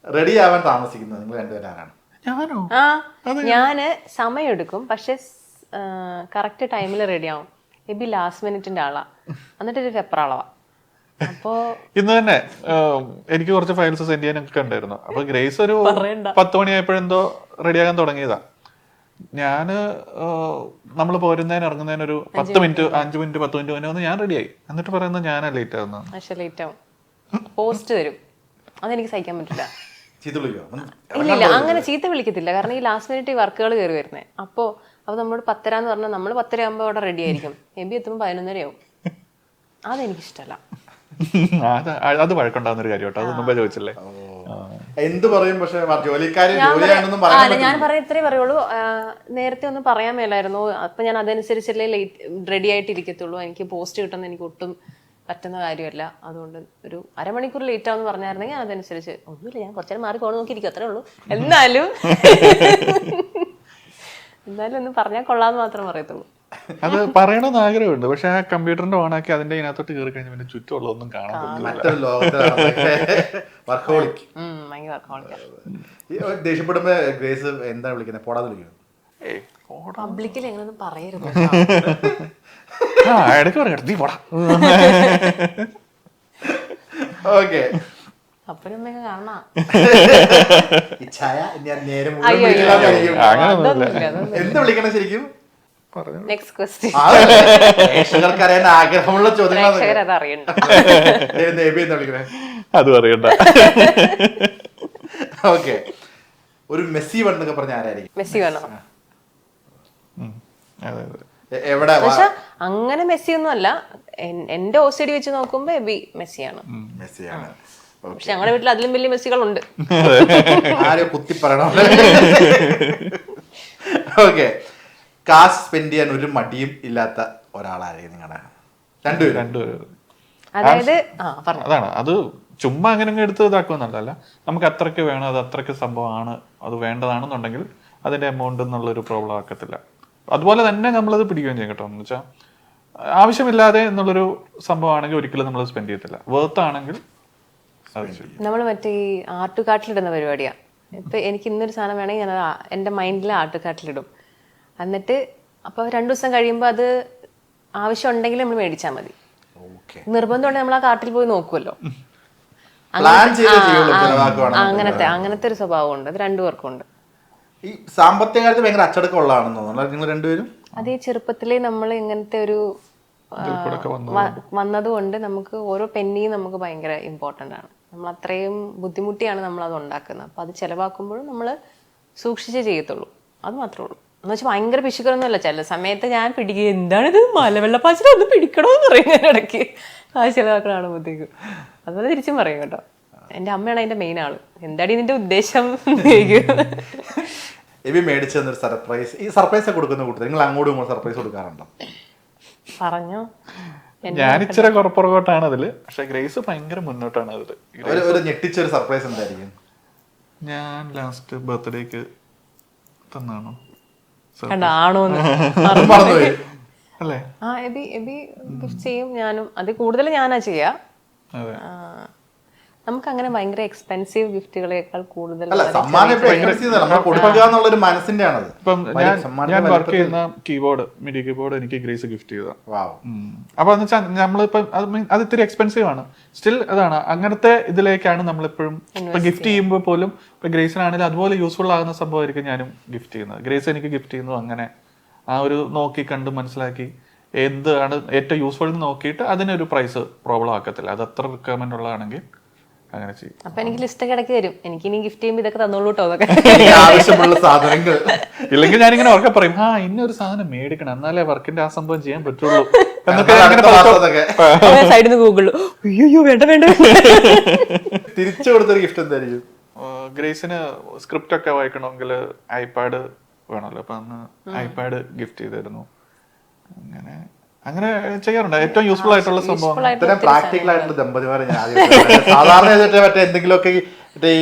Ready ആവാൻ താമസിക്കുന്നത് നിങ്ങൾ രണ്ടുപേരാണ്? ഞാനോ? ഞാന് സമയം എടുക്കും, പക്ഷെ കറക്റ്റ് ടൈമിൽ റെഡി ആവും. എബി ലാസ്റ്റ് മിനിറ്റിന്റെ ആളാ, എന്നിട്ടൊരു വെപ്രാളവാ. അപ്പോ ഇന്ന് തന്നെ എനിക്ക് കുറച്ച് ഫയൽസ് സെൻഡ് ചെയ്യാനൊക്കെ ഉണ്ടായിരുന്നു. അപ്പൊ ഗ്രേസ് ഒരു 10 മണിയായപ്പോഴെന്തോ റെഡിയാകാൻ തുടങ്ങിയതാ. ഞാന് നമ്മൾ പോരുന്നതിന് ഇറങ്ങുന്നതിന് ഒരു 5 മിനിറ്റ് 10 മിനിറ്റ് മുന്നേ വന്ന് ഞാൻ റെഡിയായി. എന്നിട്ട് പറയുന്നത് ഞാനാ ലേറ്റ് ആവുന്ന. പക്ഷെ ലേറ്റ് ആവും, പോസ്റ്റ് തരും, അതെനിക്ക് സഹിക്കാൻ പറ്റില്ല. ഇല്ല അങ്ങനെ ചീത്ത വിളിക്കത്തില്ല, കാരണം ഈ ലാസ്റ്റ് മിനിറ്റ് ഈ വർക്കുകൾ കയറി വരുന്നത്. അപ്പോൾ നമ്മളോട് 10:30 എന്ന് പറഞ്ഞാൽ നമ്മൾ 10:30 ആകുമ്പോൾ അവിടെ റെഡി ആയിരിക്കും. എബി എത്തുമ്പോൾ 11:30 ആവും. അതെനിക്കിഷ്ടല്ല. അത് വഴക്കുണ്ടാവുന്ന കാര്യം കേട്ടോ, അത് മുമ്പേ ചോദിച്ചില്ലേ. എന്ത് പറയും, പക്ഷെ ഞാൻ പറയാൻ ഇത്രേ പറയുള്ളൂ. നേരത്തെ ഒന്നും പറയാൻ മേലായിരുന്നു. അപ്പൊ ഞാൻ അതനുസരിച്ചല്ലേ റെഡി ആയിട്ട് ഇരിക്കത്തുള്ളൂ. എനിക്ക് പോസ്റ്റ് കിട്ടുന്ന എനിക്ക് ഒട്ടും പറ്റുന്ന കാര്യമല്ല. അതുകൊണ്ട് ഒരു അരമണിക്കൂർ ലേറ്റ് ആവുമെന്ന് പറഞ്ഞായിരുന്നെങ്കിൽ അതനുസരിച്ച് ഒന്നുമില്ല, ഞാൻ കുറച്ചേരം മാറി ഫോൺ നോക്കിയിരിക്കും, അത്രേ ഉള്ളൂ. എന്നാലും ഒന്ന് പറഞ്ഞാൽ കൊള്ളാന്ന് മാത്രം പറയത്തുള്ളൂ. അത് പറയണമെന്ന് ആഗ്രഹമുണ്ട്, പക്ഷെ ആ കമ്പ്യൂട്ടറിന്റെ ഓണാക്കി അതിന്റെ ഇതിനകത്തോട്ട് കയറി കഴിഞ്ഞാൽ പിന്നെ ചുറ്റുമുള്ളതൊന്നും കാണാൻ ദേഷ്യപ്പെടുമ്പോ ഗ്രേസ് എന്താണ് വിളിക്കുന്നത്? പോടാന്ന് വിളിക്കുന്നത്. പബ്ലിക്കിൽ എങ്ങനെയൊന്നും പറയരുത്. ഇടയ്ക്ക് പറയാം നീ പോടാ. ഓക്കെ, അപ്പനമ്മയൊക്കെ കാണാം. എന്ത് വിളിക്കണം ശരിക്കും? Next question. പ്രേക്ഷകർക്കറിയാൻ ആഗ്രഹമുള്ള ചോദ്യങ്ങൾ അത് അറിയണ്ട. ഓക്കെ, ഒരു മെസ്സി വണ്ണൊക്കെ പറഞ്ഞ ആരായിരിക്കും? മെസ്സി വേണം. എവിടെ? പക്ഷെ അങ്ങനെ മെസ്സി ഒന്നും അല്ല, എന്റെ OCD വെച്ച് നോക്കുമ്പോ എബി മെസ്സിയാണ്. പക്ഷെ ഞങ്ങളുടെ വീട്ടിൽ അതിലും വലിയ മെസ്സികളുണ്ട്. ആരോ കുത്തി പറയണോ? ഓക്കെ, കാശ് സ്പെൻഡ് ചെയ്യാൻ ഒരു മടിയും ഇല്ലാത്ത ഒരാളായിരിക്കും നിങ്ങളുടെ രണ്ടുപേരും? അതായത് അതാണ്, അത് ചുമ്മാ അങ്ങനെ എടുത്ത് ഇതാക്കുമെന്നല്ല, നമുക്ക് അത്രയ്ക്ക് വേണം, അത് അത്രയ്ക്ക് സംഭവമാണ്, അത് വേണ്ടതാണെന്നുണ്ടെങ്കിൽ അതിന്റെ എമൗണ്ട് എന്നുള്ളൊരു പ്രോബ്ലം ആക്കത്തില്ല. അതുപോലെ തന്നെ നമ്മളത് പിടിക്കുകയും ചെയ്യും കേട്ടോ. എന്ന് വെച്ചാൽ ആവശ്യമില്ലാതെ എന്നുള്ളൊരു സംഭവമാണെങ്കിൽ ഒരിക്കലും നമ്മൾ സ്പെൻഡ് ചെയ്യത്തില്ല. വേർത്ത് ആണെങ്കിൽ നമ്മൾ മറ്റേ ഈ ആട്ടുകാട്ടിലിടുന്ന പരിപാടിയാ. ഇപ്പൊ എനിക്ക് ഇന്നൊരു സാധനം വേണമെങ്കിൽ ഞാൻ എന്റെ മൈൻഡിൽ ആട്ടുകാട്ടിലിടും. എന്നിട്ട് അപ്പൊ 2 ദിവസം കഴിയുമ്പോൾ അത് ആവശ്യം ഉണ്ടെങ്കിൽ നമ്മൾ മേടിച്ചാൽ മതി. നിർബന്ധമുണ്ടെങ്കിൽ നമ്മൾ ആ കാട്ടിൽ പോയി നോക്കുമല്ലോ. അങ്ങനത്തെ ഒരു സ്വഭാവം ഉണ്ട്, അത് രണ്ടുപേർക്കും ഉണ്ട്. ഈ സാമ്പത്തിക കാര്യത്തിൽ ഭയങ്കര അച്ചടക്കമുള്ളതാണെന്ന് തോന്നുന്നു നിങ്ങൾ രണ്ടുപേരും. അതേ ചെറുപ്പത്തിലേ നമ്മൾ ഇങ്ങനത്തെ ഒരു വന്നതുകൊണ്ട് നമുക്ക് ഓരോ പെന്നിയും നമുക്ക് ഭയങ്കര ഇമ്പോർട്ടൻ്റ് ആണ്. നമ്മൾ അത്രയും ബുദ്ധിമുട്ടിയാണ് നമ്മൾ അത് ഉണ്ടാക്കുന്നത്. അപ്പം അത് ചിലവാക്കുമ്പോഴും നമ്മൾ സൂക്ഷിച്ചേ ചെയ്യത്തുള്ളൂ, അത് മാത്രമേ ഉള്ളൂ. എന്ന് വെച്ചാൽ ഭയങ്കര പിശുക്കറൊന്നുമല്ല. ചില സമയത്ത് ഞാൻ പിടിക്കുക, എന്താണിത് മലവെള്ളപ്പാച്ചിൽ ഒന്ന് പിടിക്കണോന്ന് പറയും ഇടയ്ക്ക്. ആ ചിലവാക്കണാകുമ്പോഴത്തേക്കും അതുപോലെ തിരിച്ചും പറയും കേട്ടോ. എൻ്റെ അമ്മയാണ് അതിൻ്റെ മെയിൻ ആള്. എന്താടി നിന്റെ ഉദ്ദേശം? എബി മേടിച്ചു തന്നൊരു സർപ്രൈസ്, ഈ സർപ്രൈസ് കൊടുക്കുന്ന കൂട്ടത്തിൽ നിങ്ങൾ അങ്ങോട്ടും ഇങ്ങോട്ടും സർപ്രൈസ് കൊടുക്കാറുണ്ടോ? പറഞ്ഞോ. ഞാൻ ഇച്ചിരി പുറകോട്ടാണ് അതില്, പക്ഷെ ഗ്രേസ് ഭയങ്കര മുന്നോട്ടാണ് അതില്. ഒരു ഞെട്ടിച്ചൊരു സർപ്രൈസ് എന്തായിരിക്കും? ഞാൻ ലാസ്റ്റ് ബർത്ത്ഡേക്ക് തന്നാണോ അല്ലേ? എബി ഗിഫ്റ്റ് ചെയ്യും, ഞാനും. അത് കൂടുതൽ ഞാനാ ചെയ്യാ. നമുക്ക് അങ്ങനെ ഭയങ്കര എക്സ്പെൻസീവ് ഗിഫ്റ്റുകളേക്കാൾ കൂടുതൽ ഞാൻ വർക്ക് ചെയ്യുന്ന മിഡി കീബോർഡ് എനിക്ക് ഗ്രേസ് ഗിഫ്റ്റ് ചെയ്ത. അപ്പൊ എന്ന് വെച്ചാൽ നമ്മളിപ്പം അത് ഇത്തിരി എക്സ്പെൻസീവ് ആണ്. സ്റ്റിൽ അതാണ്, അങ്ങനത്തെ ഇതിലേക്കാണ് നമ്മളിപ്പോഴും ഇപ്പൊ ഗിഫ്റ്റ് ചെയ്യുമ്പോൾ പോലും ഇപ്പൊ ഗ്രേസിനാണെങ്കിലും അതുപോലെ യൂസ്ഫുൾ ആകുന്ന സംഭവമായിരിക്കും ഞാനും ഗിഫ്റ്റ് ചെയ്യുന്നത്. ഗ്രേസ് എനിക്ക് ഗിഫ്റ്റ് ചെയ്യുന്നു. അങ്ങനെ ആ ഒരു നോക്കി കണ്ട് മനസ്സിലാക്കി എന്താണ് ഏറ്റവും യൂസ്ഫുൾ എന്ന് നോക്കിയിട്ട് അതിനൊരു പ്രൈസ് പ്രോബ്ലം ആക്കത്തില്ല. അത് അത്ര റിക്വയർമെന്റ് ഉള്ളതാണെങ്കിൽ അങ്ങനെ ചെയ്യും. അപ്പൊ എനിക്ക് ലിസ്റ്റ് ഒക്കെ ഇടയ്ക്ക് തരും, എനിക്ക് ഇനി ഗിഫ്റ്റ് ചെയ്യുമ്പോൾ ഇതൊക്കെ തന്നോളൂ കേട്ടോ. ആവശ്യമുള്ള സാധനങ്ങൾ ഇല്ലെങ്കിൽ ഞാനിങ്ങനെ ഉറക്കെ പറയും, ഇന്നൊരു സാധനം മേടിക്കണം, എന്നാലേ വർക്കിന്റെ ആ സംഭവം ചെയ്യാൻ പറ്റുള്ളൂ. സൈഡിൽ നിന്ന് ഗൂഗിളിൽ അയ്യോ വേണ്ട വേണ്ട. തിരിച്ചു കൊടുത്തൊരു ഗിഫ്റ്റ് എന്തായിരിക്കും? ഗ്രേസിന് സ്ക്രിപ്റ്റ് ഒക്കെ വായിക്കണമെങ്കിൽ ഐപാഡ് വേണമല്ലോ, അപ്പൊ അന്ന് ഐപാഡ് ഗിഫ്റ്റ് ചെയ്തിരുന്നു. അങ്ങനെ ചെയ്യാറുണ്ട്. ഏറ്റവും യൂസ്ഫുൾ ആയിട്ടുള്ള സംഭവം. പ്രാക്ടിക്കൽ ആയിട്ടുള്ള ദമ്പതിമാരെ ഞാൻ സാധാരണ മറ്റേ എന്തെങ്കിലുമൊക്കെ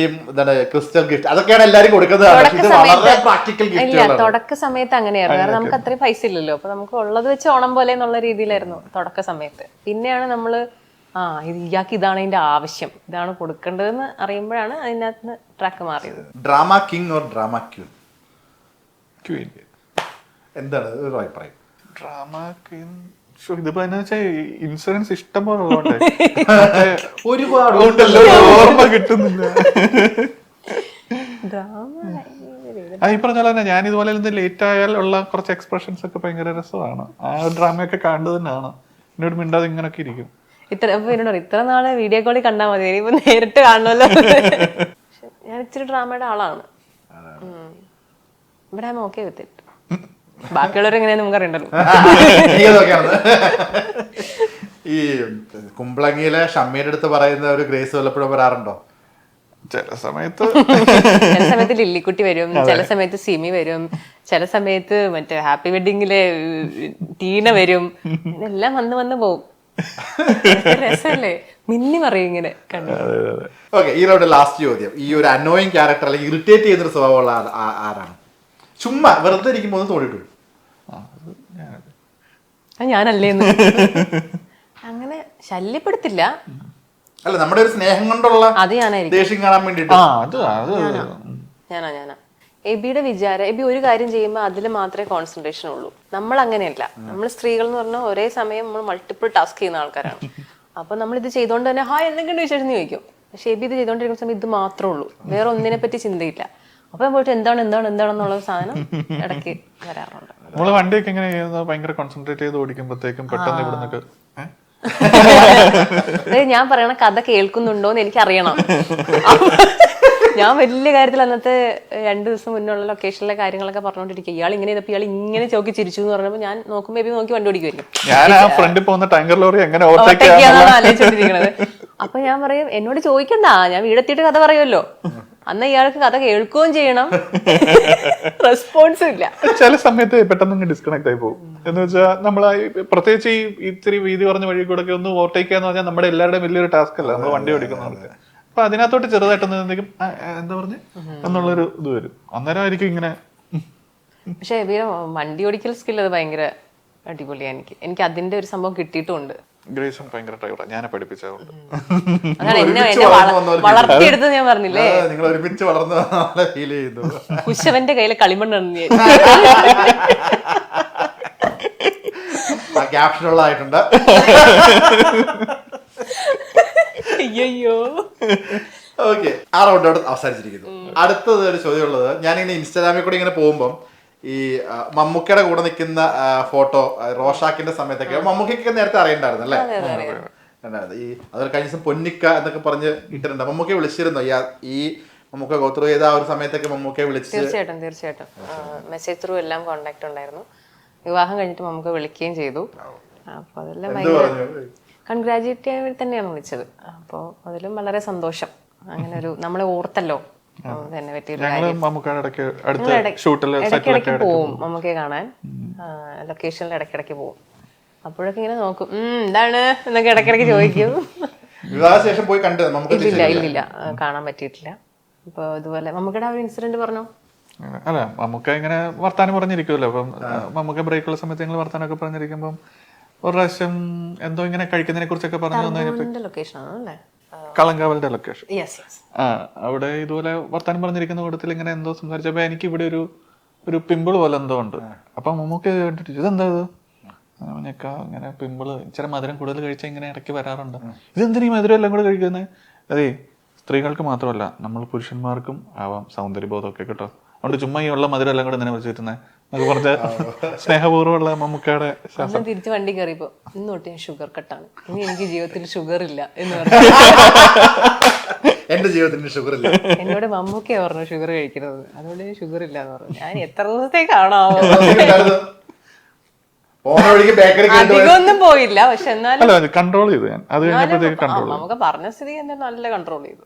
ക്രിസ്റ്റൽ ഗിഫ്റ്റ് അതൊക്കെയാണ് എല്ലാരും കൊടുക്കുന്നത്. തുടക്ക സമയത്ത് അങ്ങനെയായിരുന്നു, കാരണം നമുക്ക് അത്രയും പൈസ ഇല്ലല്ലോ. അപ്പൊ നമുക്ക് ഉള്ളത് വെച്ച് ഓണം പോലെ എന്നുള്ള രീതിയിലായിരുന്നു തുടക്ക സമയത്ത്. പിന്നെയാണ് നമ്മള് ആ ഇയാൾക്ക് ഇതാണ് ഇതിന്റെ ആവശ്യം, ഇതാണ് കൊടുക്കേണ്ടതെന്ന് അറിയുമ്പോഴാണ് അതിനകത്ത് ട്രാക്ക് മാറിയത്. Drama king or drama queen? Queen. എന്താണ് ഒരു അഭിപ്രായം? ഡ്രാമ ക്വീൻ ഇതിപ്പോ എന്നാ വെച്ചാൽ ഇൻഷുറൻസ് ഇഷ്ടം പോലെ ഉള്ളതുകൊണ്ട് ഒരുപാട് ഓർമ്മ കിട്ടുന്നില്ല. ഈ പറഞ്ഞ പോലെ തന്നെ ഞാൻ ഇതുപോലെ ലേറ്റ് ആയാൽ ഉള്ള കുറച്ച് എക്സ്പ്രഷൻസ് ഒക്കെ ഭയങ്കര രസമാണ്. ആ ഡ്രാമയൊക്കെ കണ്ടു തന്നെയാണ് എന്നോട് മിണ്ടാതെ ഇങ്ങനൊക്കെ ഇരിക്കും. ഇത്ര നാളെ വീഡിയോ കോളിൽ കണ്ടാൽ മതി, ഇനിയിപ്പോ നേരിട്ട് കാണണമല്ലോ. ഞാൻ ഇച്ചിരി ഡ്രാമയുടെ ആളാണ്. ഇവിടെ ആം ഓക്കെ വിത്ത് ഇറ്റ്. ബാക്കിയുള്ളവർ എങ്ങനെയാന്ന് നമുക്ക് അറിയണ്ടല്ലോ. ഈ കുമ്പളങ്ങിയിലെ ഷമ്മിയുടെ അടുത്ത് പറയുന്ന ഒരു ഗ്രേസ് വല്ലപ്പോഴും വരാറുണ്ടോ? ചില സമയത്ത് ലില്ലിക്കുട്ടി വരും, ചില സമയത്ത് സിമി വരും, ചില സമയത്ത് മറ്റേ ഹാപ്പി വെഡിങ്ങിലെ ടീന വരും. എല്ലാം വന്ന് വന്ന് പോവും. രസല്ലേ, മിന്നി പറയും ഇങ്ങനെ കണ്ടു. ഓക്കെ, ഇതിലോട്ട് ലാസ്റ്റ് ചോദ്യം. ഈ ഒരു അനോയിങ് ക്യാരക്ടർ അല്ലെങ്കിൽ ഇറിറ്റേറ്റ് ചെയ്യുന്നൊരു സ്വഭാവമുള്ള ആരാണ്? ചുമ്മാ വെറുതെ ഇരിക്കുമ്പോ ഒന്ന് തോന്നിട്ടു ഞാനല്ലേന്ന് അങ്ങനെ ശല്യപ്പെടുത്തില്ല. അല്ല, നമ്മുടെ ഒരു സ്നേഹം കൊണ്ടുള്ള അത് ഞാനായിരിക്കും, ദേഷ്യം കാണാൻ വേണ്ടിട്ട്. ഞാനാ എബിയുടെ വിചാരം, എബി ഒരു കാര്യം ചെയ്യുമ്പോൾ അതിൽ മാത്രമേ കോൺസെൻട്രേഷൻ ഉള്ളൂ. നമ്മൾ അങ്ങനെയല്ല. നമ്മൾ സ്ത്രീകൾ എന്ന് പറഞ്ഞാൽ ഒരേ സമയം നമ്മൾ മൾട്ടിപ്പിൾ ടാസ്ക് ചെയ്യുന്ന ആൾക്കാരാണ്. അപ്പൊ നമ്മൾ ഇത് ചെയ്തോണ്ട് തന്നെ ഹായ് എന്തെങ്കിലും വിശേഷം ചോദിക്കും. പക്ഷെ എബി ഇത് ചെയ്തോണ്ടിരിക്കുന്ന സമയം ഇത് മാത്രമേ ഉള്ളൂ, വേറെ ഒന്നിനെ പറ്റി ചിന്തയില്ല. അപ്പൊ ഞാൻ പോയിട്ട് എന്താണെന്നുള്ള സാധനം ഇടയ്ക്ക് വരാറുണ്ട്. നമ്മള് വണ്ടിയൊക്കെ എങ്ങനെ ചെയ്യുന്നത്, ഭയങ്കര കോൺസെൻട്രേറ്റ് ചെയ്ത് ഓടിക്കുമ്പോഴത്തേക്കും പെട്ടെന്ന് ഇവിടുന്നൊക്കെ ഞാൻ പറയണ കഥ കേൾക്കുന്നുണ്ടോന്ന് എനിക്ക് അറിയണം. ഞാൻ വലിയ കാര്യത്തിൽ അന്നത്തെ 2 ദിവസം മുന്നുള്ള ലൊക്കേഷനിലെ കാര്യങ്ങളൊക്കെ പറഞ്ഞോണ്ടിരിക്കുക. ഇയാൾ ഇങ്ങനെ ചെയ്തപ്പോൾ ഇയാൾ ഇങ്ങനെ ചോക്കി ചിരിച്ചു എന്ന് പറഞ്ഞപ്പോൾ ഞാൻ നോക്കുമ്പോ ബേബി നോക്കി വണ്ടി ഓടിക്കുമായിരിക്കും. ഞാൻ ആ ഫ്രണ്ടിൽ പോകുന്ന ടാങ്കർ ലോറി എങ്ങനെ ആലോചിച്ചോണ്ടിരിക്കണത്. അപ്പൊ ഞാൻ പറയും എന്നോട് ചോദിക്കണ്ട, ഞാൻ വീടെത്തിയിട്ട് കഥ പറയുമല്ലോ. അന്ന് ഇയാൾക്ക് കഥ കേൾക്കുകയും ചെയ്യണം, റെസ്പോൺസും ഇല്ല. ചില സമയത്ത് പെട്ടെന്ന് ഡിസ്കണക്ട് ആയി പോകും. എന്ന് വെച്ചാൽ നമ്മൾ പ്രത്യേകിച്ച് ഈ ഇത്തിരി വീതി പറഞ്ഞ വഴി കൂടെ ഒന്ന് ഓവർടേക്ക് എന്ന് പറഞ്ഞാൽ നമ്മുടെ എല്ലാവരുടെയും വലിയൊരു ടാസ്ക് അല്ല നമ്മൾ വണ്ടി ഓടിക്കുന്നവർക്ക്. അപ്പൊ അതിനകത്തോട്ട് ചെറുതായിട്ടൊന്നും എന്തെങ്കിലും എന്താ പറഞ്ഞ് എന്നുള്ളൊരു ഇത് വരും. അന്നേരം ആയിരിക്കും ഇങ്ങനെ. പക്ഷെ വണ്ടി ഓടിക്കൽ സ്കിൽ അത് ഭയങ്കര അടിപൊളിയാണ്. എനിക്ക് അതിന്റെ ഒരു സംഭവം കിട്ടിയിട്ടുണ്ട്. ഗ്രേസും ഭയങ്കര ഡ്രൈവറാണ്, ഞാനെ പഠിപ്പിച്ചതുകൊണ്ട്. അതാണ് എന്നെ വളർത്തിയെടുത്തത്. ഞാൻ പറഞ്ഞില്ലേ, നിങ്ങൾ ഒരുമിച്ച് വളർന്നു ഫീൽ ചെയ്യുന്നു. കുശവന്റെ കയ്യിലെ കളിമണ്ണാണ്. ക്യാപ്ഷനുള്ളതായിട്ടുണ്ട്. അയ്യോ. ഓക്കെ, ആ റൗണ്ടോട് അവസാനിച്ചിരിക്കുന്നു. അടുത്തത് ഒരു ചോദ്യമുള്ളത്, ഞാനിങ്ങനെ ഇൻസ്റ്റാഗ്രാമിൽ കൂടെ ഇങ്ങനെ പോകുമ്പോൾ ഈ മമ്മൂക്കയുടെ കൂടെ നിൽക്കുന്ന ഫോട്ടോ റോഷാക്കിന്റെ സമയത്തൊക്കെ മമ്മൂക്കൊക്കെ നേരത്തെ അറിയണ്ടായിരുന്നു അല്ലേ? ഈ അതൊരു കഴിഞ്ഞ ദിവസം പൊന്നിക്ക എന്നൊക്കെ പറഞ്ഞ് ഇട്ടിട്ടുണ്ട്. മമ്മൂക്കെ വിളിച്ചിരുന്നോ ഈ മമ്മൂക്ക ഗോത്രൂ ചെയ്ത ആ ഒരു സമയത്തൊക്കെ മമ്മൂക്കെ വിളിച്ച്? തീർച്ചയായിട്ടും മെസ്സേജ് ത്രൂ എല്ലാം കോണ്ടാക്ട് ഉണ്ടായിരുന്നു. വിവാഹം കഴിഞ്ഞിട്ട് മമ്മൂക്ക വിളിക്കുകയും ചെയ്തു. അപ്പൊ അതെല്ലാം ഭയങ്കര കൺഗ്രാജുലേറ്റ് ചെയ്യാൻ വേണ്ടി തന്നെയാണ് വിളിച്ചത്. അപ്പോൾ അതിലും വളരെ സന്തോഷം. അങ്ങനെ ഒരു നമ്മളെ ഓർത്തല്ലോ. ഇടയ്ക്കിടയ്ക്ക് പോവും മമ്മൂക്കയെ കാണാൻ, ലൊക്കേഷനിൽ ഇടയ്ക്കിടയ്ക്ക് പോവും. അപ്പോഴൊക്കെ ഇങ്ങനെ നോക്കും, എന്താണ് എന്നൊക്കെ ഇടയ്ക്കിടയ്ക്ക് ചോദിക്കും. വിവാഹശേഷം പോയി കണ്ടു? ഇല്ലില്ല, കാണാൻ പറ്റിയിട്ടില്ല. ഇപ്പൊ ഇതുപോലെ മമ്മൂക്കയുടെ ആ ഒരു ഇൻസിഡന്റ് പറഞ്ഞോ? അല്ല, മമ്മൂക്ക ഇങ്ങനെ വർത്താനം പറഞ്ഞിരിക്കുമല്ലോ. അപ്പം മമ്മൂക്ക ബ്രേക്കുള്ള സമയത്ത് ഞങ്ങൾ വർത്താനൊക്കെ പറഞ്ഞിരിക്കുമ്പം ഒരു പ്രാവശ്യം എന്തോ ഇങ്ങനെ കഴിക്കുന്നതിനെ കുറിച്ചൊക്കെ പറഞ്ഞു. ലൊക്കേഷൻ ആണല്ലേ? കളങ്കാവലിന്റെ ലൊക്കേഷൻ. അവിടെ ഇതുപോലെ വർത്താനം പറഞ്ഞിരിക്കുന്ന കൂട്ടത്തിൽ ഇങ്ങനെ എന്തോ സംസാരിച്ചപ്പോ എനിക്ക് ഇവിടെ ഒരു പിമ്പിൾ പോലെ എന്തോ ഉണ്ട്. അപ്പൊ മമ്മൂക്ക് കണ്ടിട്ട് ഇതെന്താ ഇത്? ഇങ്ങനെ പിമ്പിള് ഇച്ചിരി മധുരം കൂടുതൽ കഴിച്ചാൽ ഇങ്ങനെ ഇടയ്ക്ക് വരാറുണ്ട്. ഇതെന്തിനാ ഈ മധുരം എല്ലാം കൂടെ കഴിക്കുന്നത്? അതേ സ്ത്രീകൾക്ക് മാത്രമല്ല നമ്മൾ പുരുഷന്മാർക്കും ആവാം സൗന്ദര്യബോധമൊക്കെ കേട്ടോ. അതുകൊണ്ട് ചുമ്മാ ഈ ഉള്ള മധുരം എല്ലാം കൂടെ ഇങ്ങനെ വെച്ചിരുന്നത് നമുക്ക് കുറച്ച് സ്നേഹപൂർവ്വമുള്ള മമ്മൂക്കയുടെ ശ്വാസം. തിരിച്ച് വണ്ടി കയറിയപ്പോ ഇന്നോട്ട് ഞാൻ ഷുഗർ കട്ടാണ്, ഇനി എനിക്ക് ജീവിതത്തിൽ ഷുഗർ ഇല്ല എന്ന് പറഞ്ഞു. എന്റെ ജീവിതത്തിൽ ഷുഗർ ഇല്ല. എന്നോട് മമ്മൂക്കയാ പറഞ്ഞു ഷുഗർ കഴിക്കുന്നത്, അതുകൊണ്ട് ഷുഗർ ഇല്ല എന്ന് പറഞ്ഞു. ഞാൻ എത്ര ദിവസത്തേക്കാണാവോ, അധികമൊന്നും പോയില്ല. പക്ഷെ എന്നാലും കൺട്രോൾ ചെയ്തു ഞാൻ. അത് നമുക്ക് പറഞ്ഞ സ്ഥിതി എന്താ നല്ല കൺട്രോൾ ചെയ്തു.